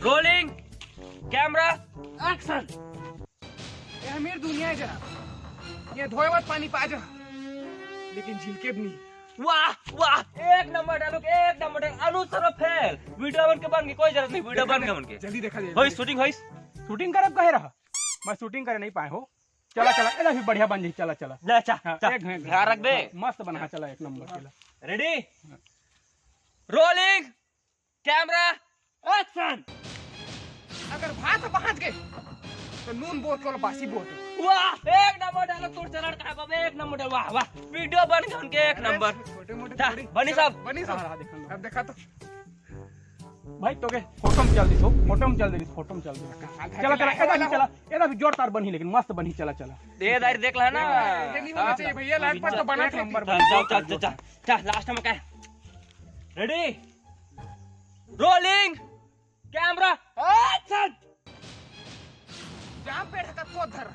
Rolling camera action. ये अमीर दुनिया है जनाब, ये धोए मत पानी पा जा, लेकिन झिलके भी नहीं। वाह वाह, एक नंबर डायलॉग, एक नंबर डायलॉग। अनुसर फेल वीडियो बन के बन के कोई जरूरत नहीं, वीडियो बन के बन के जल्दी देखा जाए। होई शूटिंग होई। शूटिंग करब कहे रहा, मैं शूटिंग करे नहीं पाए हो। चला चला, एला भी बढ़िया बन जाई। चला चला ले चा हाँ, चा एक घंटे ध्यान रख बे। मस्त बना। चला एक नंबर। चला रेडी रोलिंग कैमरा एक्शन। अगर भात पहुंच गए तो नून बोत वाला बासी बोत। वाह, एक नंबर डायलॉग तोड़ चला का बाबा, एक नंबर डायलॉग। वाह वाह, वीडियो बन के उनके एक नंबर। छोटे मोटे चा, बनी साहब बनी साहब हाँ, देखा। अब देखा तो भाई तो के फोटो में चल दी, फोटो में चल दी, फोटो में चल दी। चला चला, एदा भी जोरदार बनी, लेकिन मस्त बनी। चला चला दे दारी देख ला ना। ये नहीं होना चाहिए भैया, लाइट पर तो बना एक नंबर। चल चल चल चल चल लास्ट में क्या रेडी रोलिंग कैमरा एक्शन। जहाँ पेड़ का तो धर,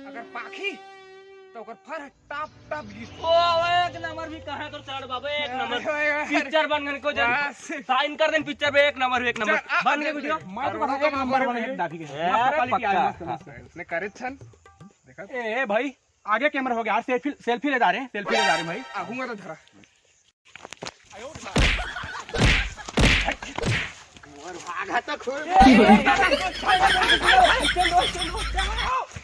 अगर पाखी तो अगर फर टॉप टॉप गिर। ओ एक नंबर भी कहा तो चढ़ बाबा, एक नंबर पिक्चर बन गई को जन साइन कर देन पिक्चर पे। एक नंबर एक नंबर बन गई वीडियो। मैं तो एक नंबर बन गया दाफी के। मस्त क्वालिटी आ मस्त मस्त। उसने करे छन देखा। ए भाई आगे कैमरा हो गया यार। सेल्फी सेल्फी ले जा रहे हैं, सेल्फी ले जा रहे हैं भाई। आऊंगा तो धरा। और भागा तो खुल।